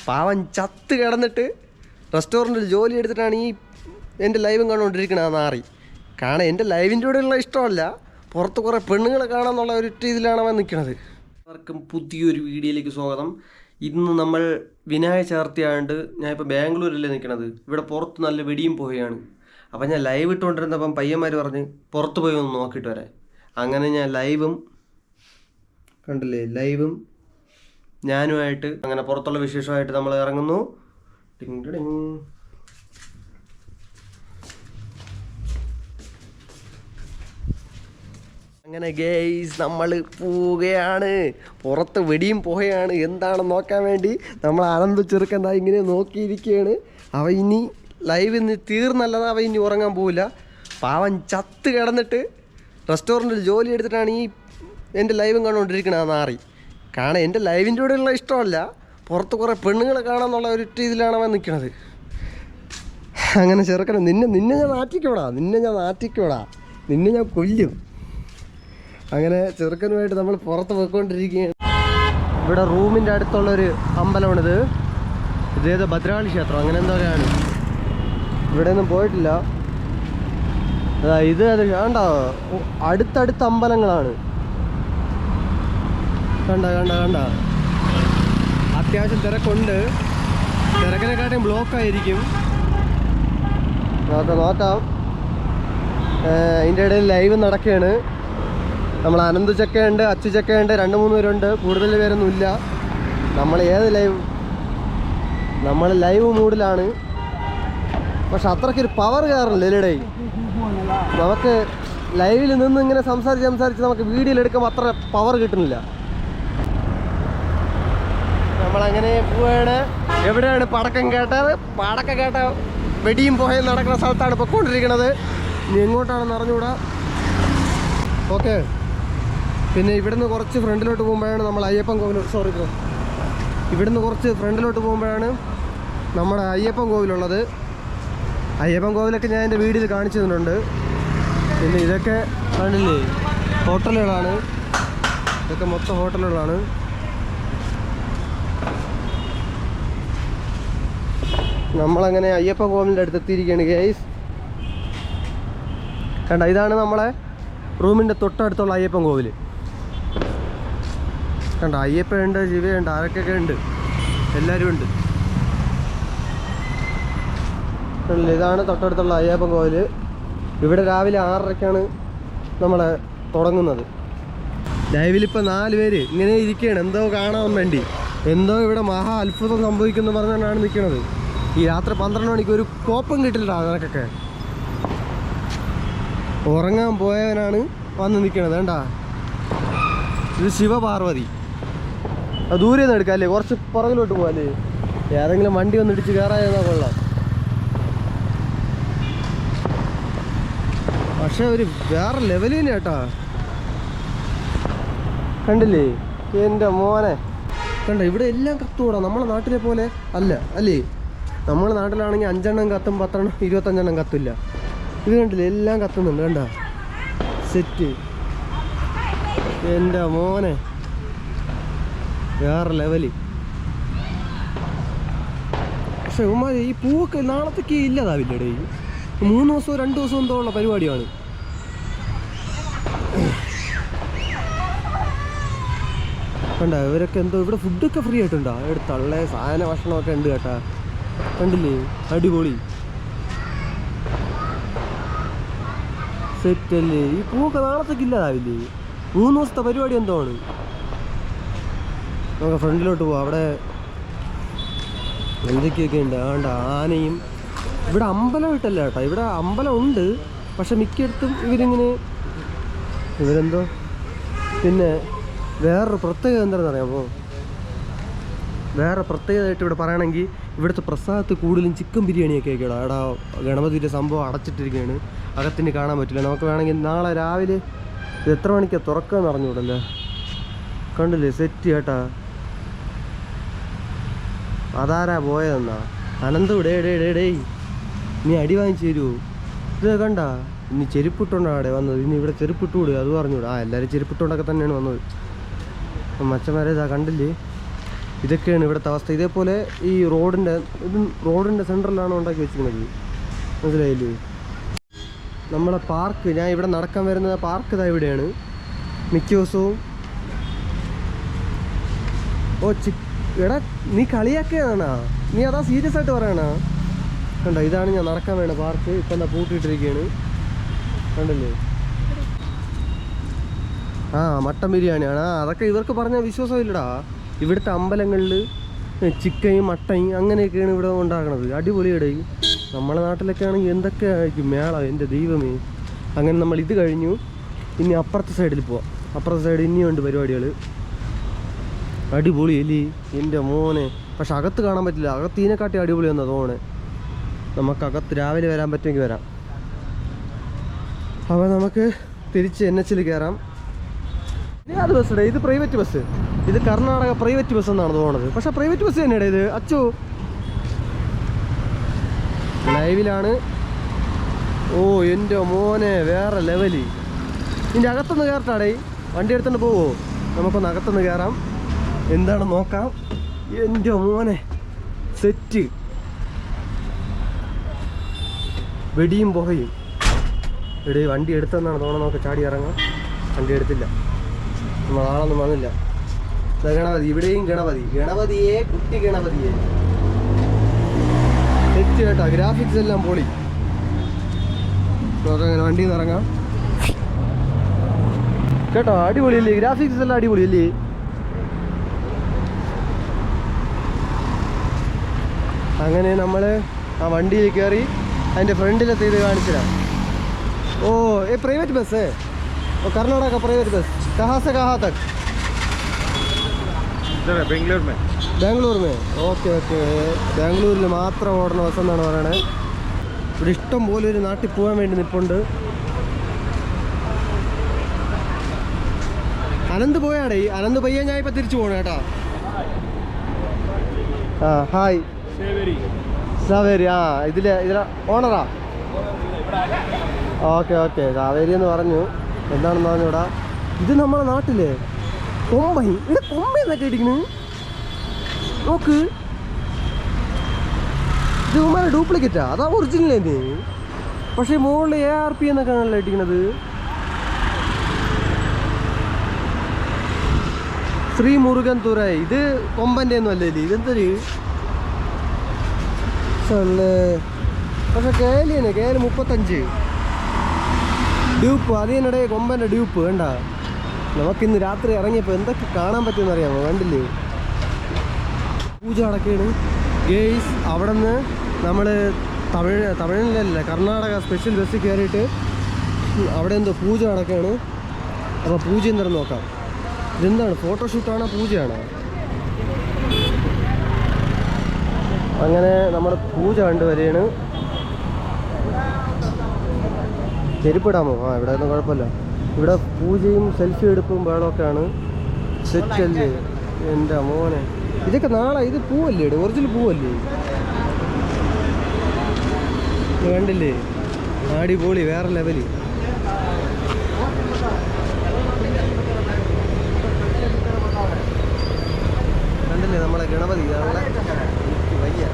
പാവൻ ചത്ത് കിടന്നിട്ട് റെസ്റ്റോറൻറ്റിൽ ജോലി എടുത്തിട്ടാണ് ഈ എൻ്റെ ലൈവും കണ്ടുകൊണ്ടിരിക്കണത്. നാറി കാണാൻ എൻ്റെ ലൈവിൻ്റെ കൂടെയുള്ള ഇഷ്ടമല്ല, പുറത്ത് കുറേ പെണ്ണുങ്ങളെ കാണാമെന്നുള്ള ഒരു ഇതിലാണ് അവൻ നിൽക്കുന്നത്. എല്ലാവർക്കും പുതിയൊരു വീഡിയോയിലേക്ക് സ്വാഗതം. ഇന്ന് നമ്മൾ വിനായക ചതുർത്ഥി ആയതുകൊണ്ട് ഞാനിപ്പോൾ ബാംഗ്ലൂരിലല്ലേ നിൽക്കണത്. ഇവിടെ പുറത്ത് നല്ല വെടിയും പോവുകയാണ്. അപ്പം ഞാൻ ലൈവ് ഇട്ടുകൊണ്ടിരുന്നപ്പം പയ്യന്മാർ പറഞ്ഞ് പുറത്ത് പോയി ഒന്ന് നോക്കിയിട്ട് വരാൻ. അങ്ങനെ ഞാൻ ലൈവും ഞാനുമായിട്ട് അങ്ങനെ പുറത്തുള്ള വിശേഷമായിട്ട് നമ്മൾ ഇറങ്ങുന്നു. അങ്ങനെ ഗേയ്സ് നമ്മൾ പോവുകയാണ്. പുറത്ത് വെടിയും പോവുകയാണ്. എന്താണെന്ന് നോക്കാൻ വേണ്ടി നമ്മൾ ആനന്ദ് ചെറുക്കൻ ഇങ്ങനെ നോക്കിയിരിക്കുകയാണ്. അവ ഇനി ലൈവ് ഇന്ന് തീർന്നല്ലാതെ അവ ഇനി ഉറങ്ങാൻ പോവില്ല. പാവൻ ചത്ത് കിടന്നിട്ട് റെസ്റ്റോറൻറ്റിൽ ജോലി എടുത്തിട്ടാണ് ഈ എൻ്റെ ലൈവും കണ്ടുകൊണ്ടിരിക്കണത്. നാറി കാണാൻ എൻ്റെ ലൈവിൻ്റെ കൂടെയുള്ള ഇഷ്ടമല്ല, പുറത്ത് കുറേ പെണ്ണുങ്ങളെ കാണാമെന്നുള്ള ഒരു ഇതിലാണ് അവൻ നിൽക്കണത്. അങ്ങനെ ചെറുക്കനെ നിന്നെ ഞാൻ നാറ്റിക്കോടാ, നിന്നെ ഞാൻ കൊല്ലും. അങ്ങനെ ചെറുക്കനുമായിട്ട് നമ്മൾ പുറത്ത് പോയിക്കൊണ്ടിരിക്കുകയാണ്. ഇവിടെ റൂമിൻ്റെ അടുത്തുള്ളൊരു അമ്പലമാണിത്. ഇതേതോ ഭദ്രകാളി ക്ഷേത്രം അങ്ങനെ എന്തോക്കെയാണ്. ഇവിടെ ഒന്നും പോയിട്ടില്ല. ഇത് കണ്ട അടുത്തടുത്ത അമ്പലങ്ങളാണ്. കണ്ട അത്യാവശ്യം തിരക്കുണ്ട്. തിരക്കിനെക്കാട്ടും ബ്ലോക്കായിരിക്കും. നോക്കാം. അതിൻ്റെ ഇടയിൽ ലൈവ് നടക്കുകയാണ്. നമ്മൾ അനന്ത് ചക്കയുണ്ട്, അച്ചു ചക്കയുണ്ട്, 2-3 പേരുണ്ട്. കൂടുതൽ പേരൊന്നും ഇല്ല. നമ്മൾ ലൈവ് മൂഡിലാണ്. പക്ഷെ അത്രയ്ക്കൊരു പവർ കയറില്ല ഇല്ലടേ. നമുക്ക് ലൈവിൽ നിന്ന് ഇങ്ങനെ സംസാരിച്ച് നമുക്ക് വീഡിയോയിൽ എടുക്കുമ്പോൾ അത്ര പവർ കിട്ടുന്നില്ല. നമ്മളങ്ങനെ പോവുകയാണ്. എവിടെയാണ് പടക്കം കേട്ട വെടിയും പോയും നടക്കുന്ന സ്ഥലത്താണ് പൊയ്ക്കൊണ്ടിരിക്കുന്നത്. ഇനി എങ്ങോട്ടാണെന്ന് അറിഞ്ഞുകൂടാ. ഓക്കെ, പിന്നെ ഇവിടുന്ന് കുറച്ച് ഫ്രണ്ടിലോട്ട് പോകുമ്പോഴാണ് നമ്മൾ അയ്യപ്പൻ കോവിൽ ഇവിടുന്ന് കുറച്ച് ഫ്രണ്ടിലോട്ട് പോകുമ്പോഴാണ് നമ്മുടെ അയ്യപ്പൻ കോവിലുള്ളത്. അയ്യപ്പൻ കോവിലൊക്കെ ഞാൻ എൻ്റെ വീഡിയോയിൽ കാണിച്ചു തന്നിട്ടുണ്ട്. പിന്നെ ഇതൊക്കെ കണ്ടില്ലേ, ഹോട്ടലുകളാണ്. ഇതൊക്കെ മൊത്തം ഹോട്ടലുകളാണ്. നമ്മളങ്ങനെ അയ്യപ്പൻ കോവിലിൻ്റെ അടുത്ത് എത്തിയിരിക്കുകയാണ് ഗൈസ്. കണ്ട, ഇതാണ് നമ്മളെ റൂമിൻ്റെ തൊട്ടടുത്തുള്ള അയ്യപ്പൻ കോവിൽ. കണ്ട, അയ്യപ്പനുണ്ട്, ശിവയുണ്ട്, ആരൊക്കെ ഉണ്ട്, എല്ലാവരും ഉണ്ട്. ഇതാണ് തൊട്ടടുത്തുള്ള അയ്യപ്പൻ കോവിൽ. ഇവിടെ രാവിലെ 6:30-ക്കാണ് നമ്മളെ തുടങ്ങുന്നത്. ലൈവിലിപ്പോൾ 4 പേര് ഇങ്ങനെ ഇരിക്കുകയാണ്, എന്തോ കാണാൻ വേണ്ടി. എന്തോ ഇവിടെ മഹാ അത്ഭുതം സംഭവിക്കുന്നു പറഞ്ഞാണ് നിൽക്കുന്നത്. ഈ രാത്രി 12 മണിക്ക് ഒരു കോപ്പം കിട്ടില്ല നിനക്കൊക്കെ. ഉറങ്ങാൻ പോയവനാണ് വന്ന് നിൽക്കണത്. വേണ്ട, ഇത് ശിവപാർവതി. അത് ദൂരെ നിന്ന് എടുക്കാം അല്ലേ, കുറച്ച് പുറകിലോട്ട് പോകാല്ലേ. ഏതെങ്കിലും വണ്ടി വന്ന് ഇടിച്ച് കയറാതെന്നാ കൊള്ളാം. പക്ഷെ ഒരു വേറെ ലെവലിൽ തന്നെ കേട്ടാ. കണ്ടില്ലേ എൻ്റെ മോനെ. കണ്ട, ഇവിടെ എല്ലാം കത്തുകൂടാ. നമ്മളെ നാട്ടിലെ പോലെ അല്ലേ. നമ്മളെ നാട്ടിലാണെങ്കിൽ 5 എണ്ണം കത്തും, 10 എണ്ണം 25 എണ്ണം കത്തില്ല. ഇത് കണ്ടില്ലേ, എല്ലാം കത്തുന്നുണ്ട്. കണ്ട, സെറ്റ്. എൻ്റെ മോനെ, വേറെ ലെവല്. പക്ഷെ ഉമ്മാര് ഈ പൂവൊക്കെ നാളത്തേക്ക് ഇല്ലതാവില്ലടേ. 3 ദിവസവും 2 ദിവസവും എന്തോ ഉള്ള പരിപാടിയാണ്. കണ്ട, ഇവരൊക്കെ എന്തോ ഇവിടെ ഫുഡൊക്കെ ഫ്രീ ആയിട്ടുണ്ടോ. ഇവിടെ തള്ളേ സാധന ഭക്ഷണമൊക്കെ ഉണ്ട് കേട്ടാ. കണ്ടില്ലേ, അടിപൊളി സെറ്റല്ലേ. ഈ പൂവൊക്കെ നാളത്തേക്ക് ഇല്ലതാവില്ലേ. 3 ദിവസത്തെ പരിപാടി എന്തോ ആണ്. നമുക്ക് ഫ്രണ്ടിലോട്ട് പോവാം. അവിടെ എന്തൊക്കെയൊക്കെ ഉണ്ട്. ആണ്ട ആനയും. ഇവിടെ അമ്പലം ഇട്ടല്ല കേട്ടോ. ഇവിടെ അമ്പലം ഉണ്ട്, പക്ഷെ മിക്കയിടത്തും ഇവരെന്തോ. പിന്നെ വേറൊരു പ്രത്യേകത എന്താണെന്ന് അറിയാമോ? വേറെ പ്രത്യേകതയായിട്ട് ഇവിടെ പറയണമെങ്കിൽ ഇവിടുത്തെ പ്രസാദത്ത് കൂടുതലും ചിക്കൻ ബിരിയാണിയൊക്കെ ആയിക്കോടാ. അവിടെ ഗണപതിയുടെ സംഭവം അടച്ചിട്ടിരിക്കുകയാണ്, അകത്തിന് കാണാൻ പറ്റില്ല. നമുക്ക് വേണമെങ്കിൽ നാളെ രാവിലെ ഇത് എത്ര മണിക്കാണ് തുറക്കാന്ന് അറിഞ്ഞൂടല്ലേ. കണ്ടില്ലേ, സെറ്റ് കേട്ടാ. അതാരാ പോയതെന്നാ അനന്ത്. ഡേ നീ അടി വാങ്ങിച്ചു തരുമോ? ഇത് കണ്ട, ഇനി ചെരുപ്പിട്ടുകൊണ്ടാണ് വന്നത്. ഇനി ഇവിടെ ചെരുപ്പിട്ടുകൂടുക, അത് പറഞ്ഞുകൂടാ. എല്ലാവരും ചെരുപ്പിട്ടുകൊണ്ടൊക്കെ തന്നെയാണ് വന്നത്. മച്ചന്മാരെ ഇതാ കണ്ടില്ലേ, ഇതൊക്കെയാണ് ഇവിടുത്തെ അവസ്ഥ. ഇതേപോലെ ഈ റോഡിൻ്റെ സെൻറ്ററിലാണ് ഉണ്ടാക്കി വെച്ചിരിക്കുന്നത്, മനസ്സിലായില്ലേ? നമ്മളെ പാർക്ക്, ഞാൻ ഇവിടെ നടക്കാൻ വരുന്ന പാർക്ക് ഇതാ ഇവിടെയാണ് മിക്ക ദിവസവും. ഓ എടാ നീ കളിയാക്കുകയാണോ? നീ അതാ സീരിയസ് ആയിട്ട് പറയണോ? കണ്ടോ, ഇതാണ് ഞാൻ നടക്കാൻ വേണ്ട പാർക്ക്. ഇപ്പം എന്താ പൂട്ടിയിട്ടിരിക്കുകയാണ്, കണ്ടല്ലേ? ആ മട്ടൻ ബിരിയാണിയാണ്. അതൊക്കെ ഇവർക്ക് പറഞ്ഞാൽ വിശ്വാസമില്ലടാ. ഇവിടുത്തെ അമ്പലങ്ങളിൽ ചിക്കനും മട്ടയും അങ്ങനെയൊക്കെയാണ് ഇവിടെ ഉണ്ടാക്കണത്. അടിപൊളിയുടെ നമ്മളെ നാട്ടിലൊക്കെ ആണെങ്കിൽ എന്തൊക്കെ ആയിരിക്കും മേള, എൻ്റെ ദൈവമേ. അങ്ങനെ നമ്മൾ ഇത് കഴിഞ്ഞു, ഇനി അപ്പുറത്തെ സൈഡിൽ പോവാം. അപ്പുറത്തെ സൈഡിൽ ഇനിയുണ്ട് പരിപാടികൾ. അടിപൊളി അല്ലേ എൻ്റെ മോനെ. പക്ഷെ അകത്ത് കാണാൻ പറ്റില്ല, അകത്ത് ഇതിനെക്കാട്ടി അടിപൊളി എന്നാ തോന്നണേ. നമുക്കകത്ത് രാവിലെ വരാൻ പറ്റുമെങ്കിൽ വരാം. അപ്പോൾ നമുക്ക് തിരിച്ച് NH കയറാം. അത് ബസ്സുടെ, ഇത് പ്രൈവറ്റ് ബസ്. ഇത് കർണാടക പ്രൈവറ്റ് ബസ് എന്നാണ് തോന്നുന്നത്. പക്ഷെ പ്രൈവറ്റ് ബസ് തന്നെയാണ് ഇത്. അച്ചു ലൈവിലാണ്. ഓ എൻ്റെ മോനെ, വേറെ ലെവല്. ഇതിൻ്റെ അകത്തൊന്ന് കയറട്ടാടേ, വണ്ടി എടുത്തുകൊണ്ട് പോവോ? നമുക്കൊന്ന് അകത്തൊന്ന് കയറാം, എന്താണ് നോക്കാം. എൻ്റെ മോനെ സെറ്റ്, വെടിയും പുകയും. ഇവിടെ വണ്ടി എടുത്തെന്നാണ് തോന്നുന്നത്. നമുക്ക് ചാടി ഇറങ്ങാം. വണ്ടി എടുത്തില്ല, നമ്മൾ ആളൊന്നും വന്നില്ല. ഗണപതി, ഇവിടെയും ഗണപതിയെ കുട്ടി ഗണപതിയെ സെറ്റ് കേട്ടോ. ഗ്രാഫിക്സ് എല്ലാം പൊളി. നമുക്ക് അങ്ങനെ വണ്ടിയിൽ നിന്ന് ഇറങ്ങാം കേട്ടോ. അടിപൊളിയല്ലേ, ഗ്രാഫിക്സ് എല്ലാം അടിപൊളിയല്ലേ. അങ്ങനെ നമ്മൾ ആ വണ്ടിയിൽ കയറി അതിൻ്റെ ഫ്രണ്ടിലെത്തി ഇത് കാണിച്ചിടാം. ओ ये प्राइवेट बस है, और कर्नाटक का प्राइवेट बस कहाँ से कहाँ तक? इधर है ബാംഗ്ലൂർ ഓക്കെ ഓക്കെ. ബാംഗ്ലൂരിൽ മാത്രം ഓടുന്ന ബസ് എന്നാണ് പറയണത്. ഇവിടെ ഇഷ്ടം പോലെ ഒരു നാട്ടിൽ പോകാൻ വേണ്ടി നിൽപ്പുണ്ട്. അനന്ത് പോയാടേ, അനന്ത് പയ്യ ഞാൻ ഇപ്പം തിരിച്ചു പോകണം കേട്ടോ. ആ ഹായ് സാവേരി. ആ ഇതിലെ ഓണറാ? ഓക്കെ ഓക്കെ, കാവേരി എന്ന് പറഞ്ഞു. എന്താണെന്ന് പറഞ്ഞു ഇവിടെ. ഇത് നമ്മുടെ നാട്ടിലെ കൊമ്പൈ, ഇവിടെ കൊമ്പ എന്നൊക്കെ ഇടിക്കുന്നു. നോക്ക്, ഇത് ഉമ്മാരെ ഡ്യൂപ്ലിക്കേറ്റാ, അതാ ഒറിജിനലേ നീ. പക്ഷേ മുകളിൽ ARP എന്നൊക്കെയാണല്ലോ ഇട്ടിരിക്കുന്നത്. ശ്രീ മുരുകൻ തുറൈ. ഇത് കൊമ്പൻ്റെ ഒന്നും അല്ലേ, ഇതെന്തൊരു പക്ഷെ കേലിയാണ്. കേല് 35 ഡ്യൂപ്പ്. അത് തന്നെ കൊമ്പൻ്റെ ഡ്യൂപ്പ്. വേണ്ട, നമുക്കിന്ന് രാത്രി ഇറങ്ങിയപ്പോൾ എന്തൊക്കെ കാണാൻ പറ്റുമെന്ന് അറിയാമോ? കണ്ടില്ലേ, പൂജ അടക്കുകയാണ് ഗേയ്സ്. അവിടെ നിന്ന് നമ്മൾ തമിഴിലല്ല കർണാടക സ്പെഷ്യൽ ബസ്സിൽ കയറിയിട്ട് അവിടെ എന്തോ പൂജ നടക്കുകയാണ്. അപ്പോൾ പൂജ എന്താണെന്ന് നോക്കാം. ഇതെന്താണ്, ഫോട്ടോഷൂട്ടാണോ പൂജയാണോ? അങ്ങനെ നമ്മുടെ പൂജ കണ്ടുവരികയാണ്. ചെരുപ്പിടാമോ? ആ ഇവിടെ ഒന്നും കുഴപ്പമില്ല. ഇവിടെ പൂജയും സെൽഫി എടുപ്പും വേളമൊക്കെയാണ്. സെറ്റല്ലേ എൻ്റെ മോനെ. ഇതൊക്കെ നാളെ ഇത് പൂവല്ലേ, ഒറിജിനൽ പൂവല്ലേ? കണ്ടില്ലേ, അടിപൊളി, വേറെ ലെവല്. കണ്ടില്ലേ നമ്മളെ ഗണപതി, വയ്യ.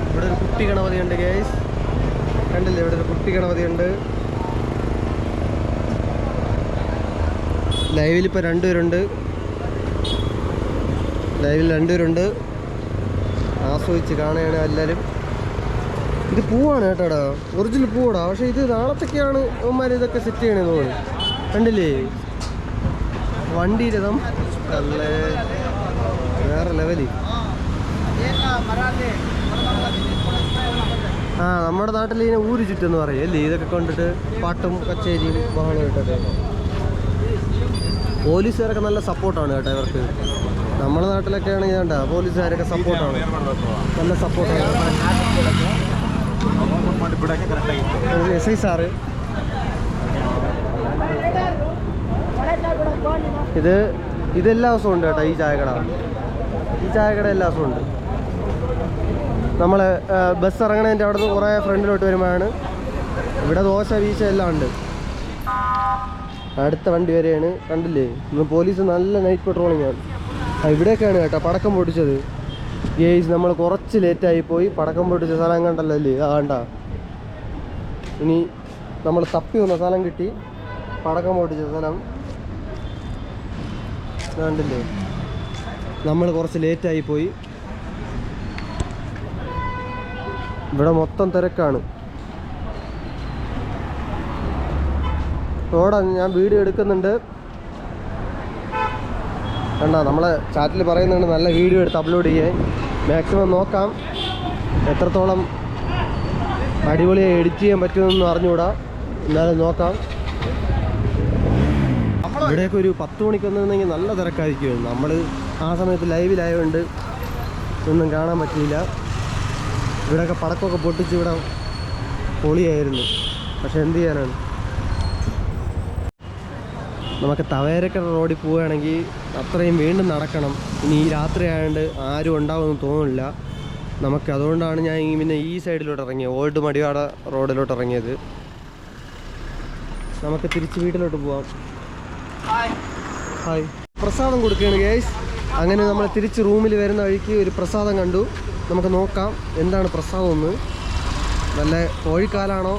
ഇവിടെ ഒരു കുട്ടി ഗണപതി ഉണ്ട് ഗൈസ്, കണ്ടില്ലേ? ഇവിടെ ഒരു കുട്ടി ഗണപതി ഉണ്ട്. ലൈവിലിപ്പോൾ 2 പേരുണ്ട്. ലൈവിൽ 2 പേരുണ്ട്. ആസ്വദിച്ച് കാണുകയാണ് എല്ലാവരും. ഇത് പൂവാണ് കേട്ടോടാ, ഒറിജിനൽ പൂവാടാ. പക്ഷേ ഇത് നാളത്തേക്കാണ് അവന്മാർ ഇതൊക്കെ സെറ്റ് ചെയ്യണമെന്ന് തോന്നുന്നു. കണ്ടില്ലേ വണ്ടി രഥം, നല്ല വേറെ ലെവല്. ആ നമ്മുടെ നാട്ടിൽ ഇതിനെ ഊര് ചുറ്റെന്ന് പറയും അല്ലേ, ഇതൊക്കെ കൊണ്ടിട്ട് പാട്ടും കച്ചേരിയും ബഹളവും ഇട്ടൊക്കെ. പോലീസുകാരൊക്കെ നല്ല സപ്പോർട്ടാണ് കേട്ടോ ഇവർക്ക്. നമ്മുടെ നാട്ടിലൊക്കെ ആണെങ്കിൽ വേണ്ട, പോലീസുകാരൊക്കെ സപ്പോർട്ടാണ്, നല്ല സപ്പോർട്ടാണ്. SI സാറ് ഇതെല്ലാ ദിവസവും ഉണ്ട് കേട്ടോ. ഈ ചായക്കട എല്ലാ ദിവസവും ഉണ്ട്. നമ്മളെ ബസ് ഇറങ്ങണതിൻ്റെ അവിടെ നിന്ന് കുറേ ഫ്രണ്ടിലോട്ട് വരുമ്പോഴാണ് ഇവിടെ ദോശ വീശ എല്ലാം ഉണ്ട്. അടുത്ത വണ്ടി വരെയാണ്. കണ്ടില്ലേ, ഇന്ന് പോലീസ് നല്ല നൈറ്റ് പെട്രോളിംഗ് ആണ്. ഇവിടെയൊക്കെയാണ് കേട്ടോ പടക്കം പൊട്ടിച്ചത്. ഗേയ്സ് നമ്മൾ കുറച്ച് ലേറ്റായി പോയി. പടക്കം പൊട്ടിച്ച സ്ഥലം കണ്ടല്ലോ അല്ലേ, കണ്ട. ഇനി നമ്മൾ തപ്പി വന്ന സ്ഥലം കിട്ടി, പടക്കം പൊട്ടിച്ച സ്ഥലം കണ്ടില്ലേ. നമ്മൾ കുറച്ച് ലേറ്റായി പോയി. ഇവിടെ മൊത്തം തിരക്കാണ്. ഓടാ, ഞാൻ വീഡിയോ എടുക്കുന്നുണ്ട്. കണ്ട, നമ്മളെ ചാറ്റിൽ പറയുന്നുണ്ട് നല്ല വീഡിയോ എടുത്ത് അപ്ലോഡ് ചെയ്യാൻ. മാക്സിമം നോക്കാം. എത്രത്തോളം അടിപൊളിയായി എഡിറ്റ് ചെയ്യാൻ പറ്റുമെന്നൊന്നും അറിഞ്ഞുകൂടാ, എന്നാലും നോക്കാം. ഇവിടെയൊക്കെ ഒരു 10 മണിക്ക് വന്നിരുന്നെങ്കിൽ നല്ല തിരക്കായിരിക്കും. നമ്മൾ ആ സമയത്ത് ലൈവിലായതുകൊണ്ട് ഒന്നും കാണാൻ പറ്റിയില്ല. ഇവിടെയൊക്കെ പടക്കമൊക്കെ പൊട്ടിച്ച് ഇവിടെ പൊളിയായിരുന്നു. പക്ഷെ എന്ത് ചെയ്യാനാണ്, നമുക്ക് തവേരക്കര റോഡിൽ പോവുകയാണെങ്കിൽ അത്രയും വീണ്ടും നടക്കണം. ഇനി ഈ രാത്രി ആയതുകൊണ്ട് ആരും ഉണ്ടാവുമെന്ന് തോന്നുന്നില്ല നമുക്ക്. അതുകൊണ്ടാണ് ഞാൻ പിന്നെ ഈ സൈഡിലോട്ട് ഇറങ്ങിയത്, ഓൾഡ് മടിവാട റോഡിലോട്ട് ഇറങ്ങിയത്. നമുക്ക് തിരിച്ച് വീട്ടിലോട്ട് പോവാം. ഹായ്. പ്രസാദം കൊടുക്കുകയാണ് ഗൈസ്. അങ്ങനെ നമ്മൾ തിരിച്ച് റൂമിൽ വരുന്ന വഴിക്ക് ഒരു പ്രസാദം കണ്ടു. നമുക്ക് നോക്കാം എന്താണ് പ്രസാദം എന്ന്. വല്ല കോഴിക്കാലാണോ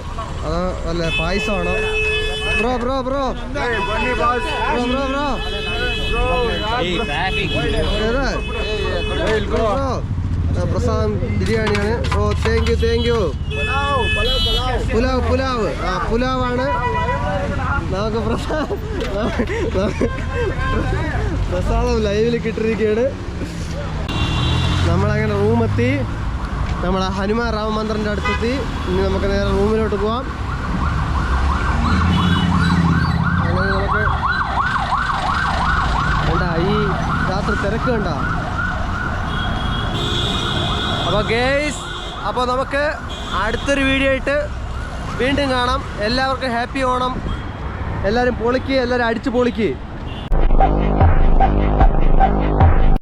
അതോ വല്ല പായസമാണോ? Bro bro bro bro bro പ്രസാദം ബിരിയാണിയാണ്. Oh thank you. പുലാവ് പുലാവാണ് നമുക്ക് പ്രസാദം ലൈവിൽ കിട്ടിയിരിക്കുകയാണ്. നമ്മളങ്ങനെ റൂമെത്തി. നമ്മളെ ഹനുമാൻ രാമ മന്ദിറിൻ്റെ അടുത്തെത്തി. ഇനി നമുക്ക് നേരെ റൂമിലോട്ട് പോവാം. അങ്ങനെ നമുക്ക് കണ്ട ഈ രാത്രി തിരക്ക് കണ്ട. അപ്പോൾ ഗേയ്സ്, അപ്പോൾ നമുക്ക് അടുത്തൊരു വീഡിയോ ആയിട്ട് വീണ്ടും കാണാം. എല്ലാവർക്കും ഹാപ്പി ഓണം. എല്ലാവരും പൊളിക്ക്, എല്ലാവരും അടിച്ച് പൊളിക്ക്.